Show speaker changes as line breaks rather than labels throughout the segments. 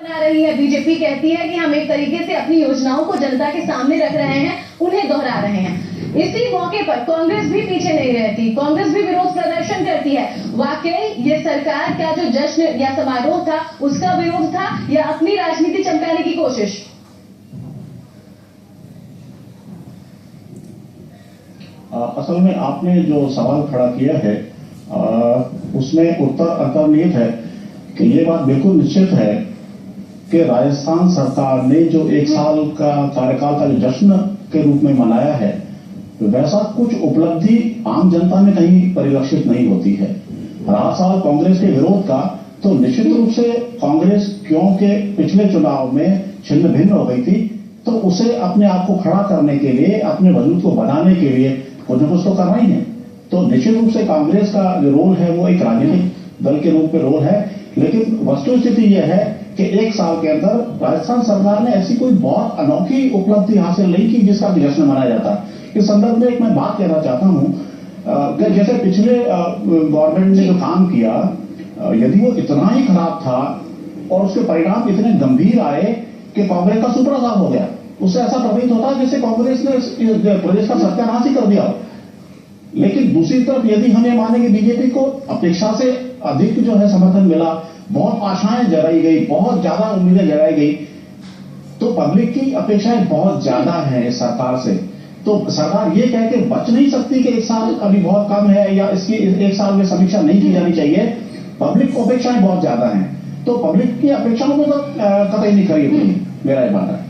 बना रही है। बीजेपी कहती है कि हम एक तरीके से अपनी योजनाओं को जनता के सामने रख रहे हैं, उन्हें दोहरा रहे हैं। इसी मौके पर कांग्रेस भी पीछे नहीं रहती, कांग्रेस भी विरोध प्रदर्शन करती है। वाकई ये सरकार का जो जश्न या समारोह था उसका विरोध था या अपनी राजनीति चमकाने की कोशिश?
असल में आपने जो सवाल खड़ा किया है उसमें उत्तर अंतर्निहित है कि ये बात बिल्कुल निश्चित है कि राजस्थान सरकार ने जो 1 साल का कार्यकाल का जो जश्न के रूप में मनाया है वैसा कुछ उपलब्धि आम जनता में कहीं परिलक्षित नहीं होती है। रहा सवाल कांग्रेस के विरोध का, तो निश्चित रूप से कांग्रेस क्योंकि पिछले चुनाव में छिन्न भिन्न हो गई थी, तो उसे अपने आप को खड़ा करने के लिए, अपने वजूद को बनाने के लिए कुछ न कुछ तो करना ही है। तो निश्चित रूप से कांग्रेस का जो रोल है वो एक राजनीतिक दल के रूप में रोल है, लेकिन वस्तुस्थिति यह है कि 1 साल के अंदर राजस्थान सरकार ने ऐसी कोई बहुत अनोखी उपलब्धि हासिल नहीं की जिसका जश्न मनाया जाता। इस संदर्भ में एक मैं बात कहना चाहता हूं कि जैसे पिछले गवर्नमेंट ने जो काम किया, यदि वो इतना ही खराब था और उसके परिणाम इतने गंभीर आए कि कांग्रेस का सुपड़ा साफ हो गया, उससे ऐसा प्रतीत होता है जैसे कांग्रेस ने प्रदेश का सत्यानाश ही कर दिया हो। लेकिन दूसरी तरफ यदि हम ये माने कि बीजेपी को अपेक्षा से अधिक जो है समर्थन मिला, बहुत आशाएं जगाई गई, बहुत ज्यादा उम्मीदें जगाई गई, तो पब्लिक की अपेक्षाएं बहुत ज्यादा है इस सरकार से। तो सरकार ये कह के बच नहीं सकती कि 1 साल अभी बहुत कम है या इसकी 1 साल में समीक्षा नहीं की जानी चाहिए। पब्लिक को अपेक्षाएं बहुत ज्यादा हैं, तो पब्लिक की अपेक्षाओं को तो कतई नहीं खरीदती, मेरा ये मानना है।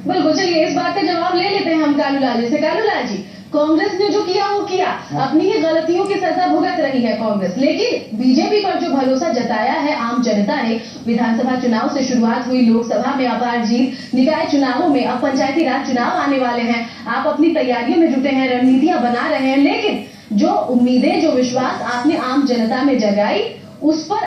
बिल्कुल, चलिए इस बात का जवाब ले लेते हैं हम कालूलाल जी से। कालूलाल जी, कांग्रेस ने जो किया वो किया, अपनी ही गलतियों की सजा भुगत रही है कांग्रेस, लेकिन बीजेपी पर जो भरोसा जताया है आम जनता ने, विधानसभा चुनाव से शुरुआत हुई, लोकसभा में अपार जीत, निकाय चुनावों में, अब पंचायती राज चुनाव आने वाले हैं, आप अपनी तैयारियों में जुटे हैं, रणनीतियां बना रहे हैं, लेकिन जो उम्मीदें, जो विश्वास आपने आम जनता में जगाई उस पर